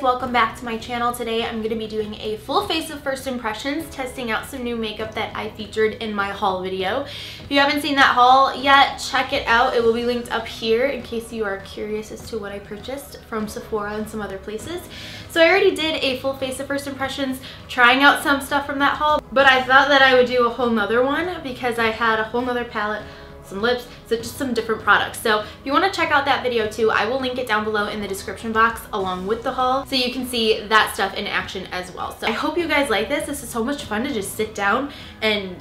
welcome back to my channel. Today I'm going to be doing a full face of first impressions, testing out some new makeup that I featured in my haul video. If you haven't seen that haul yet, check it out. It will be linked up here in case you are curious as to what I purchased from Sephora and some other places. So I already did a full face of first impressions trying out some stuff from that haul, but I thought that I would do a whole nother one because I had a whole nother palette, some lips, so just some different products. So if you want to check out that video too, I will link it down below in the description box along with the haul so you can see that stuff in action as well. So I hope you guys like this. This is so much fun to just sit down and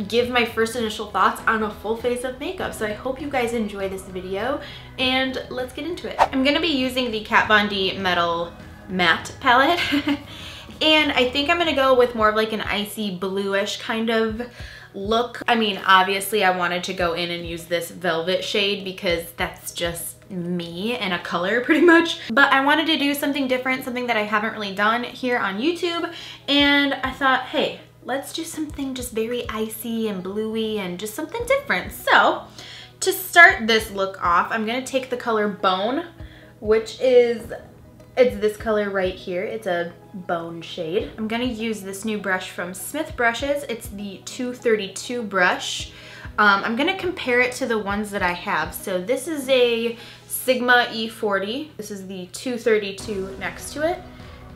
give my first initial thoughts on a full face of makeup. So I hope you guys enjoy this video and let's get into it. I'm going to be using the Kat Von D Metal Matte palette and I think I'm going to go with more of like an icy bluish kind of look. I mean, obviously I wanted to go in and use this velvet shade because that's just me in a color pretty much, but I wanted to do something different, something that I haven't really done here on YouTube, and I thought, hey, let's do something just very icy and bluey and just something different. So to start this look off, I'm gonna take the color Bone, which is, it's this color right here. It's a bone shade. I'm gonna use this new brush from Smith Brushes. It's the 232 brush. I'm gonna compare it to the ones that I have. So this is a Sigma E40. This is the 232 next to it.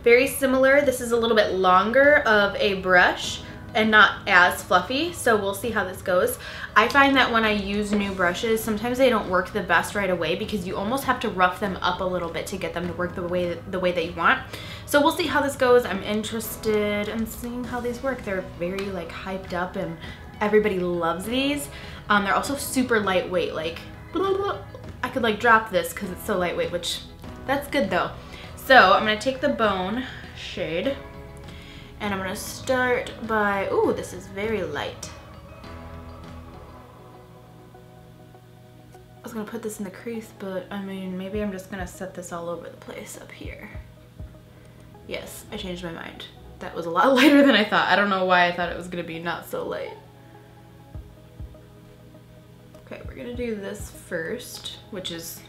Very similar. This is a little bit longer of a brush and not as fluffy, so we'll see how this goes. I find that when I use new brushes, sometimes they don't work the best right away because you almost have to rough them up a little bit to get them to work the way that you want. So we'll see how this goes. I'm interested in seeing how these work. They're very like hyped up and everybody loves these. They're also super lightweight. Like, blah, blah. I could like drop this because it's so lightweight, which that's good though. So I'm gonna take the Bone shade and I'm gonna start by, ooh, this is very light. I was gonna put this in the crease, but I mean, maybe I'm just gonna set this all over the place up here. Yes, I changed my mind. That was a lot lighter than I thought. I don't know why I thought it was gonna be not so light. Okay, we're gonna do this first, which is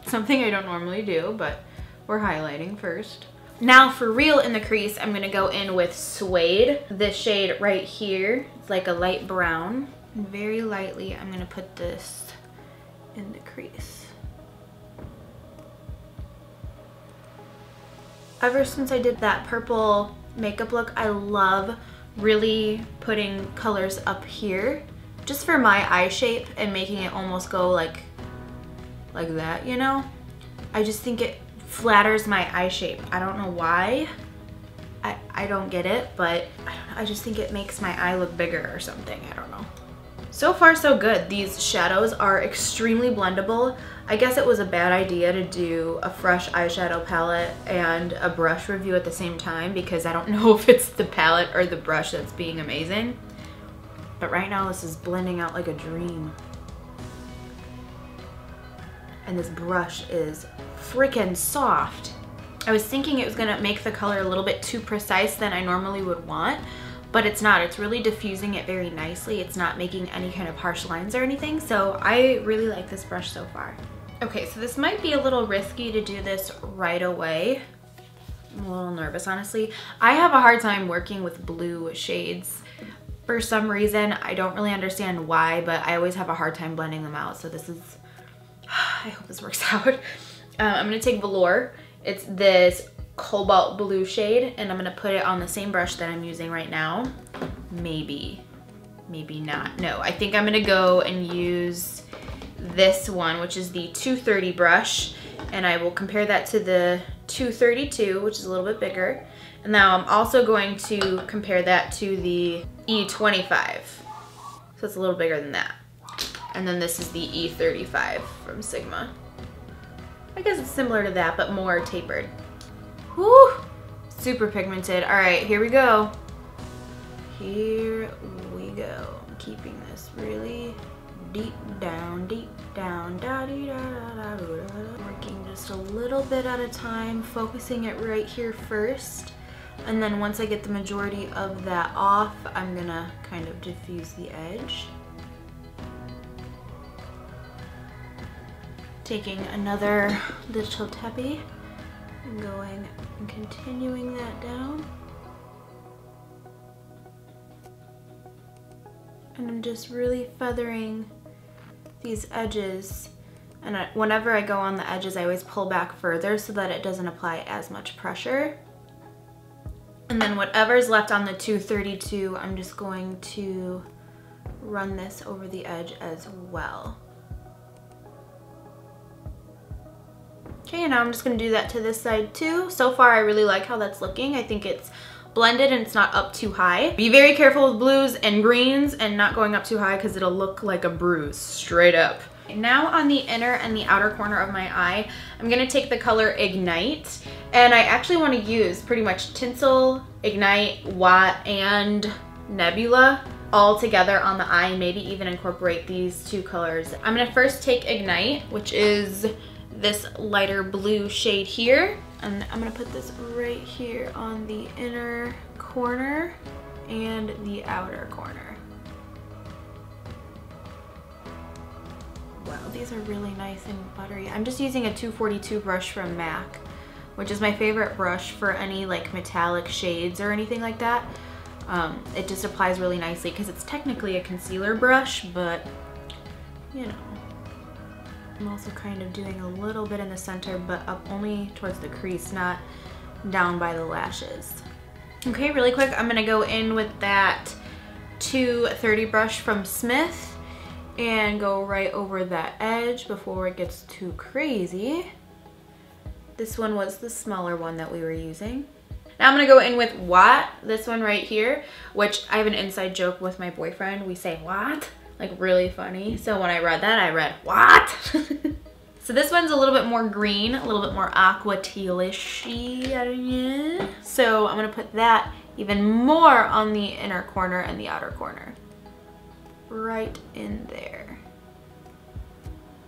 something I don't normally do, but we're highlighting first. Now for real in the crease, I'm gonna go in with Suede. This shade right here, it's like a light brown. And very lightly, I'm gonna put this in the crease. Ever since I did that purple makeup look, I love really putting colors up here just for my eye shape and making it almost go like that, you know? I just think it flatters my eye shape. I don't know why. I don't get it, but I don't know, I just think it makes my eye look bigger or something. I don't know. So far so good. These shadows are extremely blendable. I guess it was a bad idea to do a fresh eyeshadow palette and a brush review at the same time because I don't know if it's the palette or the brush that's being amazing. But right now this is blending out like a dream. And this brush is freaking soft. I was thinking it was gonna make the color a little bit too precise than I normally would want, but it's not. It's really diffusing it very nicely. It's not making any kind of harsh lines or anything, so I really like this brush so far. Okay, so this might be a little risky to do this right away. I'm a little nervous, honestly. I have a hard time working with blue shades. For some reason, I don't really understand why, but I always have a hard time blending them out, so this is, I hope this works out. I'm gonna take Velour. It's this cobalt blue shade, and I'm gonna put it on the same brush that I'm using right now. Maybe not. No, I think I'm gonna go and use this one, which is the 230 brush, and I will compare that to the 232, which is a little bit bigger. And now I'm also going to compare that to the E25. So it's a little bigger than that. And then this is the E35 from Sigma. I guess it's similar to that, but more tapered. Woo! Super pigmented. All right, here we go. Here we go. I'm keeping this really deep down, da-dee-da-da-da-da-da. Working just a little bit at a time, focusing it right here first. And then once I get the majority of that off, I'm gonna kind of diffuse the edge. Taking another little tappy And going and continuing that down. And I'm just really feathering these edges. And whenever I go on the edges, I always pull back further so that it doesn't apply as much pressure. And then whatever's left on the 232, I'm just going to run this over the edge as well. Okay, and now I'm just gonna do that to this side too. So far, I really like how that's looking. I think it's blended and it's not up too high. Be very careful with blues and greens and not going up too high because it'll look like a bruise, straight up. Now on the inner and the outer corner of my eye, I'm gonna take the color Ignite, and I actually wanna use pretty much Tinsel, Ignite, Watt, and Nebula all together on the eye, and maybe even incorporate these two colors. I'm gonna first take Ignite, which is this lighter blue shade here, and I'm gonna put this right here on the inner corner and the outer corner. Wow, these are really nice and buttery. I'm just using a 242 brush from MAC, which is my favorite brush for any like metallic shades or anything like that. It just applies really nicely because it's technically a concealer brush, but you know. I'm also kind of doing a little bit in the center, but up only towards the crease, not down by the lashes. Okay, really quick, I'm gonna go in with that 230 brush from Smith and go right over that edge before it gets too crazy. This one was the smaller one that we were using. Now I'm gonna go in with Watt, this one right here, which I have an inside joke with my boyfriend. We say what? Like really funny. So when I read that, I read what? So this one's a little bit more green, a little bit more aqua tealish-y. So I'm gonna put that even more on the inner corner and the outer corner. Right in there.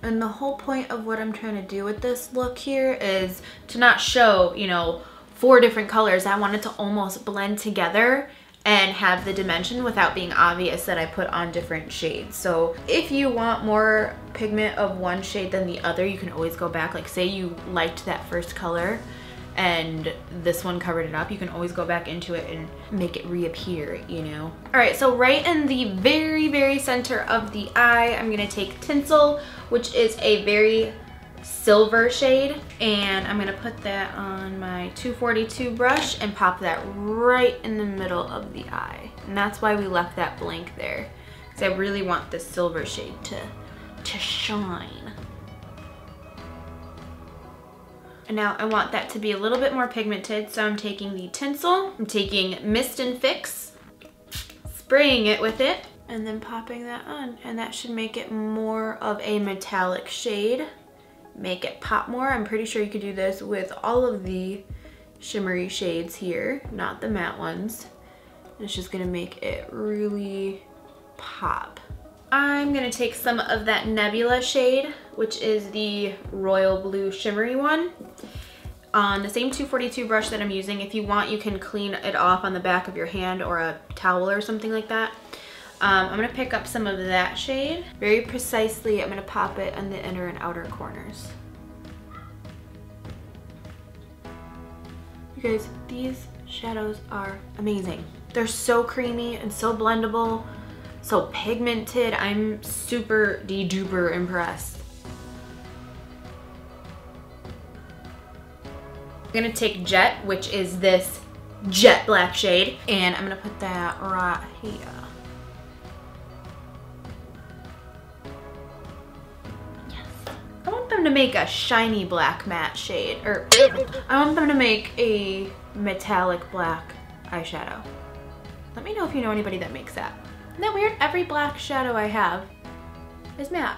And the whole point of what I'm trying to do with this look here is to not show, you know, 4 different colors. I want it to almost blend together and have the dimension without being obvious that I put on different shades. So if you want more pigment of one shade than the other, you can always go back. Like say you liked that first color and this one covered it up, you can always go back into it and make it reappear, you know? All right, so right in the very, very center of the eye, I'm gonna take Tinsel, which is a very silver shade, and I'm gonna put that on my 242 brush and pop that right in the middle of the eye. And that's why we left that blank there, because I really want this silver shade to shine. And now I want that to be a little bit more pigmented, so I'm taking the Tinsel, I'm taking Mist and Fix, spraying it with it, and then popping that on. And that should make it more of a metallic shade, make it pop more. I'm pretty sure you could do this with all of the shimmery shades here, not the matte ones. It's just gonna make it really pop. I'm gonna take some of that Nebula shade, which is the royal blue shimmery one, on the same 242 brush that I'm using. If you want, you can clean it off on the back of your hand or a towel or something like that. I'm gonna pick up some of that shade. Very precisely, I'm gonna pop it on the inner and outer corners. You guys, these shadows are amazing. They're so creamy and so blendable, so pigmented. I'm super duper impressed. I'm gonna take Jet, which is this jet black shade, and I'm gonna put that right here. Yes. I want them to make a shiny black matte shade, or I want them to make a metallic black eyeshadow. Let me know if you know anybody that makes that. Isn't that weird? Every black shadow I have is matte.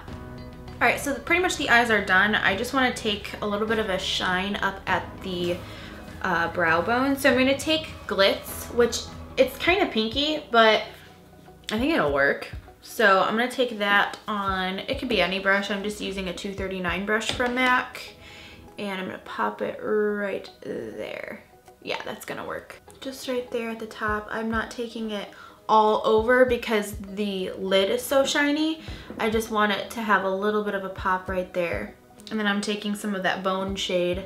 All right, so pretty much the eyes are done. I just want to take a little bit of a shine up at the brow bone. So I'm going to take Glitz, which it's kind of pinky, but I think it'll work. So I'm going to take that on, it could be any brush. I'm just using a 239 brush from MAC, and I'm going to pop it right there. Yeah, that's going to work. Just right there at the top. I'm not taking it all over because the lid is so shiny. I just want it to have a little bit of a pop right there. And then I'm taking some of that bone shade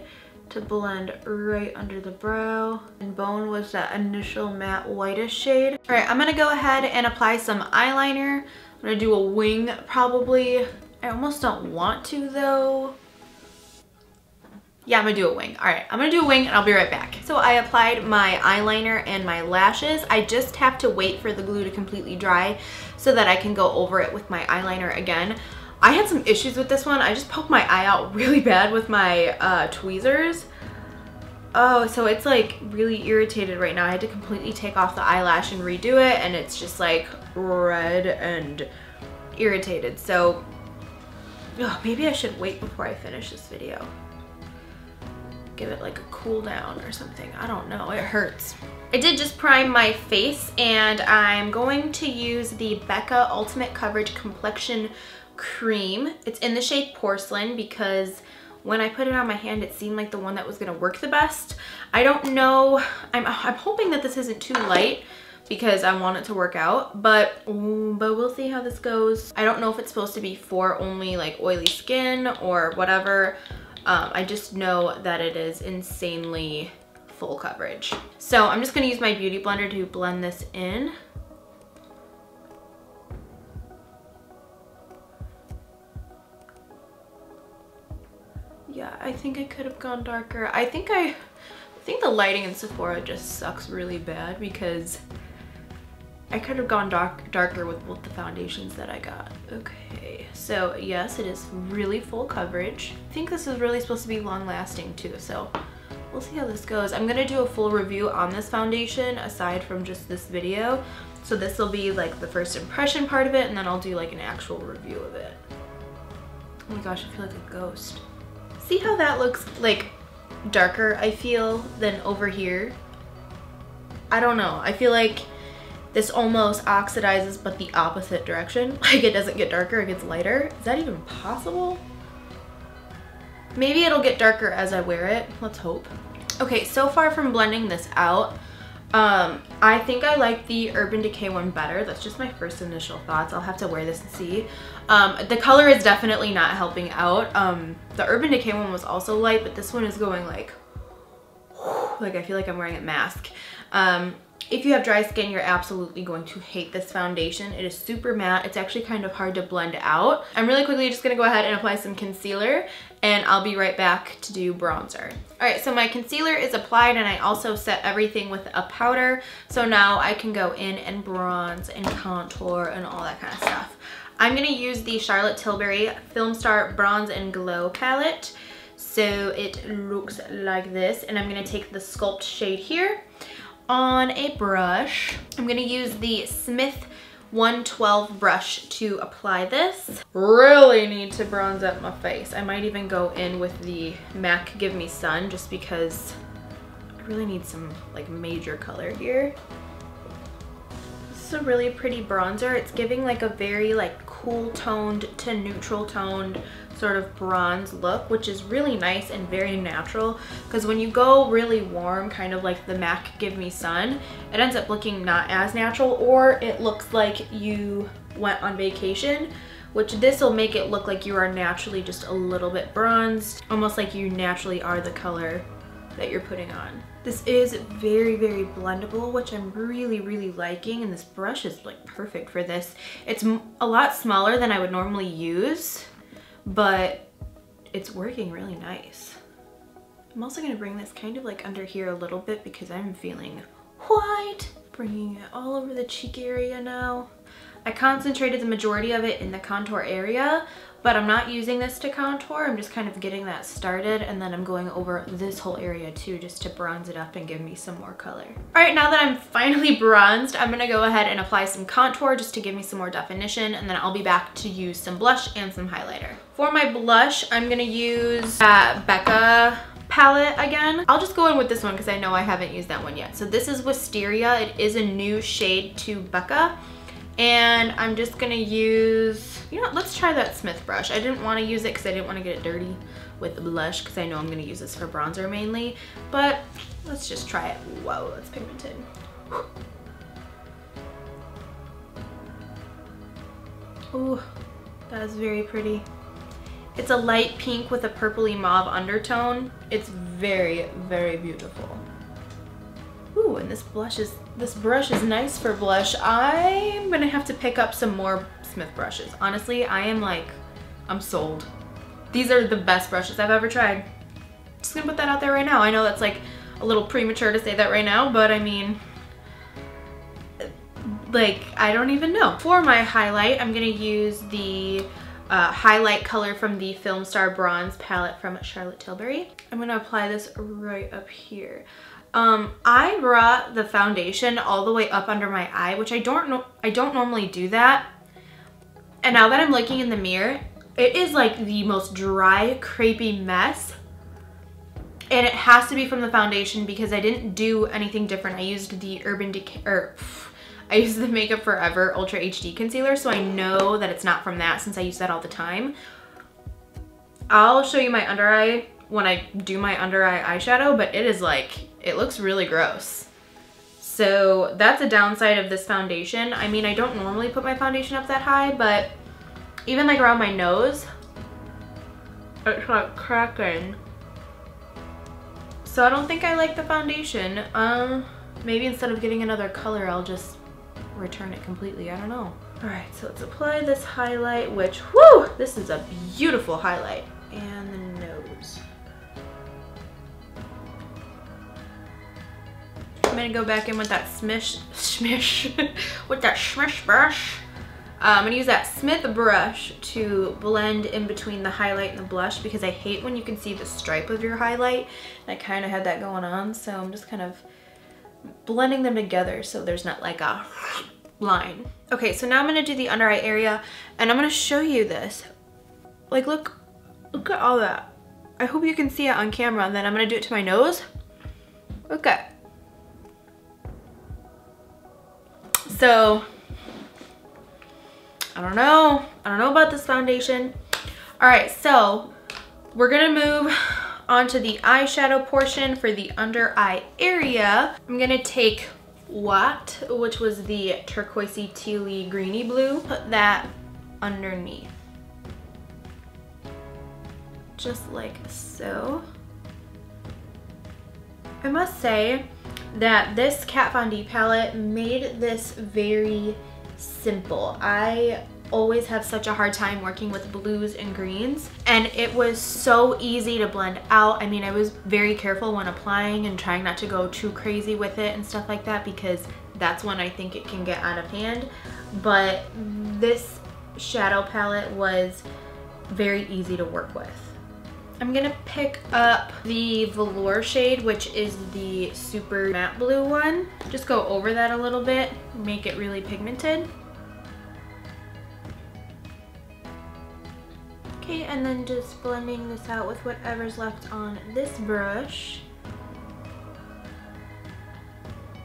to blend right under the brow. And Bone was that initial matte whitish shade. All right, I'm gonna go ahead and apply some eyeliner. I'm gonna do a wing probably. I almost don't want to though. Yeah, I'm gonna do a wing. All right, I'm gonna do a wing and I'll be right back. So I applied my eyeliner and my lashes. I just have to wait for the glue to completely dry so that I can go over it with my eyeliner again. I had some issues with this one. I just poked my eye out really bad with my tweezers. Oh, so it's like really irritated right now. I had to completely take off the eyelash and redo it, and it's just like red and irritated. So maybe I should wait before I finish this video. Give it like a cool down or something. I don't know, it hurts. I did just prime my face, and I'm going to use the Becca Ultimate Coverage Complexion Cream. It's in the shade Porcelain because when I put it on my hand, it seemed like the one that was gonna work the best. I don't know, I'm hoping that this isn't too light because I want it to work out, but we'll see how this goes. I don't know if it's supposed to be for only like oily skin or whatever. I just know that it is insanely full coverage. So I'm just gonna use my beauty blender to blend this in. Yeah, I think I could have gone darker. I think the lighting in Sephora just sucks really bad because I could have gone darker with both the foundations that I got. Okay, so yes, it is really full coverage. I think this is really supposed to be long lasting too, so we'll see how this goes. I'm gonna do a full review on this foundation aside from just this video. So this will be like the first impression part of it, and then I'll do like an actual review of it. Oh my gosh, I feel like a ghost. See how that looks like darker, I feel, than over here? I don't know, I feel like this almost oxidizes, but the opposite direction. Like it doesn't get darker, it gets lighter. Is that even possible? Maybe it'll get darker as I wear it. Let's hope. Okay, so far from blending this out, I think I like the Urban Decay one better. That's just my first initial thoughts. I'll have to wear this and see. The color is definitely not helping out. The Urban Decay one was also light, but this one is going like I feel like I'm wearing a mask. If you have dry skin, you're absolutely going to hate this foundation. It is super matte. It's actually kind of hard to blend out. I'm really quickly just gonna go ahead and apply some concealer, and I'll be right back to do bronzer. All right, so my concealer is applied, and I also set everything with a powder. So now I can go in and bronze and contour and all that kind of stuff. I'm gonna use the Charlotte Tilbury Film Star Bronze and Glow palette. So it looks like this, and I'm gonna take the Sculpt shade here. On a brush, I'm gonna use the Smith 112 brush to apply this. Really need to bronze up my face. I might even go in with the MAC Give Me Sun just because I really need some like major color here. This is a really pretty bronzer. It's giving like a very like cool toned to neutral toned sort of bronze look, which is really nice and very natural, because when you go really warm, kind of like the MAC Give Me Sun, it ends up looking not as natural, or it looks like you went on vacation, which this will make it look like you are naturally just a little bit bronzed, almost like you naturally are the color that you're putting on. This is very, very blendable, which I'm really, really liking, and this brush is like perfect for this. It's a lot smaller than I would normally use, but it's working really nice. I'm also gonna bring this kind of like under here a little bit because I'm feeling white. Bringing it all over the cheek area now. I concentrated the majority of it in the contour area, but I'm not using this to contour. I'm just kind of getting that started, and then I'm going over this whole area too, just to bronze it up and give me some more color. All right, now that I'm finally bronzed, I'm gonna go ahead and apply some contour just to give me some more definition, and then I'll be back to use some blush and some highlighter. For my blush, I'm gonna use that Becca palette again. I'll just go in with this one because I know I haven't used that one yet. So this is Wisteria. It is a new shade to Becca. And I'm just gonna use, you know, let's try that Smith brush. I didn't want to use it because I didn't want to get it dirty with the blush because I know I'm gonna use this for bronzer mainly, but let's just try it. Whoa, that's pigmented. Ooh, that is very pretty. It's a light pink with a purpley mauve undertone. It's very, very beautiful. Ooh, and this brush is nice for blush. I'm gonna have to pick up some more Smith brushes. Honestly, I'm sold. These are the best brushes I've ever tried. Just gonna put that out there right now. I know that's like a little premature to say that right now, but I mean, like, I don't even know. For my highlight, I'm gonna use the highlight color from the Film Star Bronze palette from Charlotte Tilbury. I'm gonna apply this right up here. I brought the foundation all the way up under my eye, which I don't normally do that. And now that I'm looking in the mirror, it is like the most dry, crepey mess. And it has to be from the foundation because I didn't do anything different. I used the I use the Makeup Forever Ultra HD Concealer, so I know that it's not from that since I use that all the time. I'll show you my under eye when I do my under eye eyeshadow, but it is like, it looks really gross. So that's a downside of this foundation. I mean, I don't normally put my foundation up that high, but even like around my nose, it's like cracking. So I don't think I like the foundation. Maybe instead of getting another color, I'll just return it completely. I don't know. All right, so let's apply this highlight, which, whoo, this is a beautiful highlight. And the nose. I'm gonna go back in with that smish with that smish brush. I'm gonna use that Smith brush to blend in between the highlight and the blush because I hate when you can see the stripe of your highlight. And I kind of had that going on, so I'm just kind of blending them together so there's not like a line. Okay, so now I'm gonna do the under eye area and I'm gonna show you this. Like, look at all that. I hope you can see it on camera, and then I'm gonna do it to my nose. Okay. So, I don't know about this foundation. All right, so we're gonna move on to the eyeshadow portion for the under eye area. I'm gonna take What, which was the turquoisey, tealy, greeny blue, put that underneath. Just like so. I must say that this Kat Von D palette made this very simple. I always have such a hard time working with blues and greens, and it was so easy to blend out. I mean, I was very careful when applying and trying not to go too crazy with it and stuff like that because that's when I think it can get out of hand. But this shadow palette was very easy to work with. I'm gonna pick up the Velour shade, which is the super matte blue one. Just go over that a little bit, make it really pigmented. Okay, and then just blending this out with whatever's left on this brush.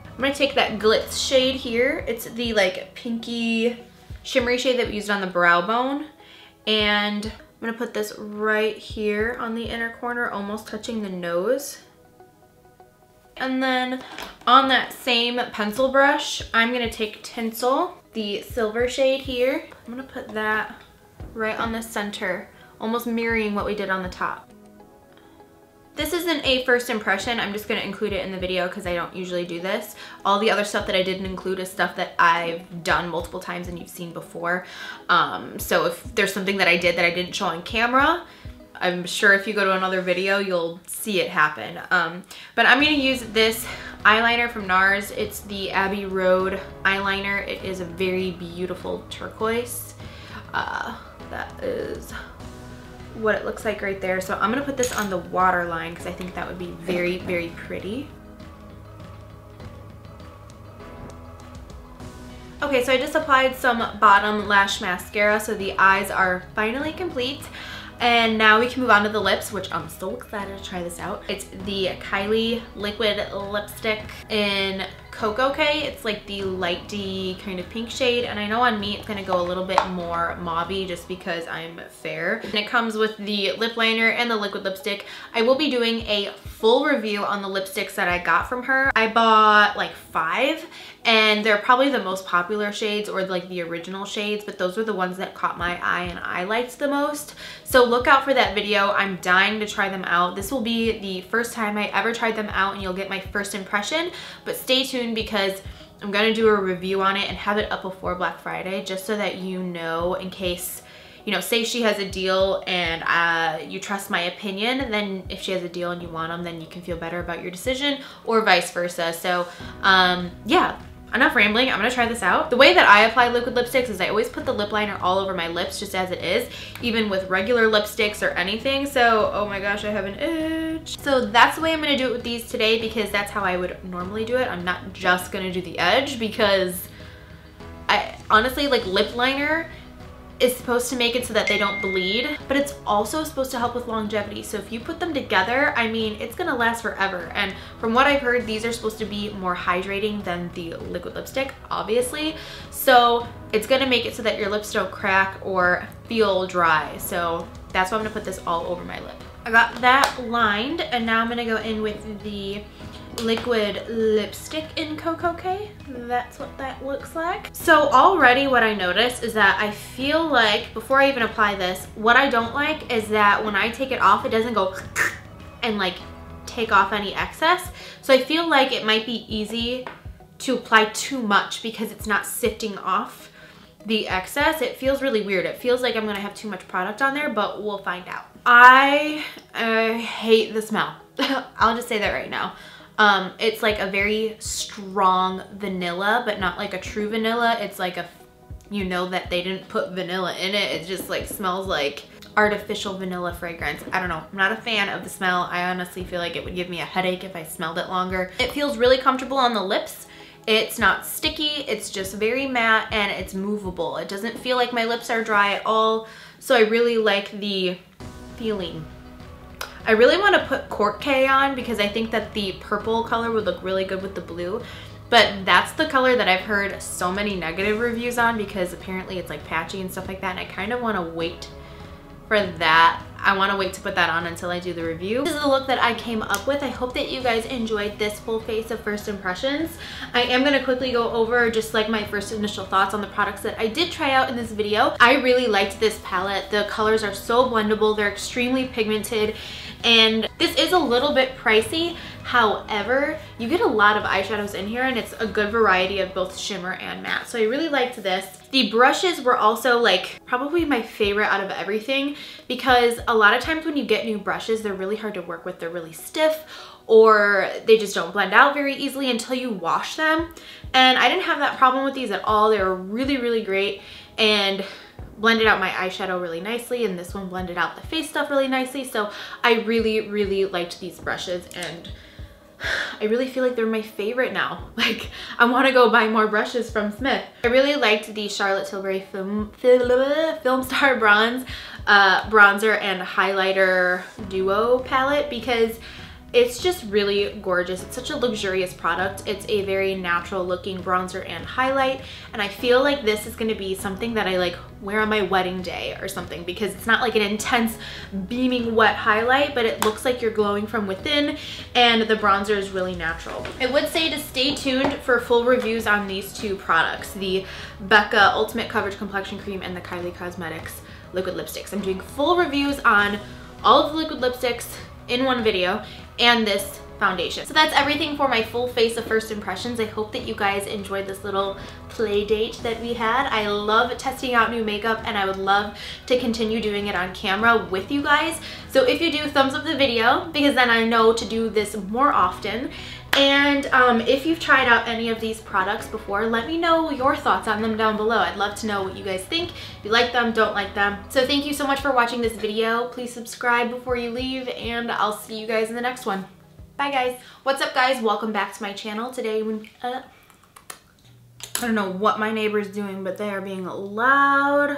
I'm gonna take that Glitz shade here. It's the like pinky shimmery shade that we used on the brow bone. And I'm gonna put this right here on the inner corner, almost touching the nose. And then on that same pencil brush, I'm gonna take Tinsel, the silver shade here. I'm gonna put that right on the center, almost mirroring what we did on the top. This isn't a first impression. I'm just gonna include it in the video because I don't usually do this. All the other stuff that I didn't include is stuff that I've done multiple times and you've seen before. So if there's something that I did that I didn't show on camera, I'm sure if you go to another video, you'll see it happen. But I'm gonna use this eyeliner from NARS. It's the Abbey Road eyeliner. It is a very beautiful turquoise. That is what it looks like right there. So I'm gonna put this on the waterline because I think that would be very, very pretty. Okay, so I just applied some bottom lash mascara, so the eyes are finally complete. And now we can move on to the lips, which I'm so excited to try this out. It's the Kylie liquid lipstick in Cocoa K. It's like the lighty kind of pink shade, and I know on me it's gonna go a little bit more mauve-y just because I'm fair. And it comes with the lip liner and the liquid lipstick. I will be doing a full review on the lipsticks that I got from her. I bought like 5, and they're probably the most popular shades, or like the original shades, but those were the ones that caught my eye and I liked the most. So look out for that video. I'm dying to try them out. This will be the first time I ever tried them out, and you'll get my first impression, but stay tuned because I'm gonna do a review on it and have it up before Black Friday, just so that you know, in case, you know, say she has a deal and you trust my opinion, then if she has a deal and you want them, then you can feel better about your decision, or vice versa. So yeah, enough rambling. I'm gonna try this out. The way that I apply liquid lipsticks is I always put the lip liner all over my lips just as it is, even with regular lipsticks or anything. So, oh my gosh, I have an itch. So that's the way I'm gonna do it with these today, because that's how I would normally do it. I'm not just gonna do the edge, because I honestly, like, lip liner is supposed to make it so that they don't bleed, but it's also supposed to help with longevity. So if you put them together, I mean, it's gonna last forever. And from what I've heard, these are supposed to be more hydrating than the liquid lipstick, obviously. So it's gonna make it so that your lips don't crack or feel dry. So that's why I'm gonna put this all over my lip. I got that lined, and now I'm gonna go in with the liquid lipstick in Cocoa K. That's what that looks like. So already what I noticed is that I feel like, before I even apply this, what I don't like is that when I take it off, it doesn't go and like take off any excess. So I feel like it might be easy to apply too much because it's not sifting off the excess. It feels really weird. It feels like I'm gonna have too much product on there, but we'll find out. I hate the smell. I'll just say that right now. It's like a very strong vanilla, but not like a true vanilla. It's like a, you know, that they didn't put vanilla in it. It just like smells like artificial vanilla fragrance. I don't know. I'm not a fan of the smell. I honestly feel like it would give me a headache if I smelled it longer. It feels really comfortable on the lips. It's not sticky. It's just very matte, and it's movable. It doesn't feel like my lips are dry at all. So I really like the feeling. I really want to put Cork K on because I think that the purple color would look really good with the blue, but that's the color that I've heard so many negative reviews on because apparently it's like patchy and stuff like that, and I kind of want to wait for that. I want to wait to put that on until I do the review. This is the look that I came up with. I hope that you guys enjoyed this full face of first impressions. I am going to quickly go over just like my first initial thoughts on the products that I did try out in this video. I really liked this palette. The colors are so blendable. They're extremely pigmented, and this is a little bit pricey. However, you get a lot of eyeshadows in here, and it's a good variety of both shimmer and matte. So I really liked this. The brushes were also like probably my favorite out of everything, because a lot of times when you get new brushes, they're really hard to work with. They're really stiff, or they just don't blend out very easily until you wash them. And I didn't have that problem with these at all. They were really, really great and blended out my eyeshadow really nicely, and this one blended out the face stuff really nicely. So I really, really liked these brushes, and I really feel like they're my favorite now. Like, I want to go buy more brushes from Smith. I really liked the Charlotte Tilbury Film Star Bronze bronzer and highlighter duo palette, because it's just really gorgeous. It's such a luxurious product. It's a very natural looking bronzer and highlight, and I feel like this is going to be something that I like wear on my wedding day or something, because it's not like an intense beaming wet highlight, but it looks like you're glowing from within, and the bronzer is really natural. I would say to stay tuned for full reviews on these two products, the Becca Ultimate Coverage Complexion Cream and the Kylie Cosmetics liquid lipsticks. I'm doing full reviews on all of the liquid lipsticks in one video, and this foundation. So that's everything for my full face of first impressions. I hope that you guys enjoyed this little play date that we had. I love testing out new makeup, and I would love to continue doing it on camera with you guys. So if you do, thumbs up the video, because then I know to do this more often. And if you've tried out any of these products before, let me know your thoughts on them down below. I'd love to know what you guys think, if you like them, don't like them. So thank you so much for watching this video. Please subscribe before you leave, and I'll see you guys in the next one. Bye guys. What's up guys? Welcome back to my channel. Today I don't know what my neighbor's doing, but they are being loud.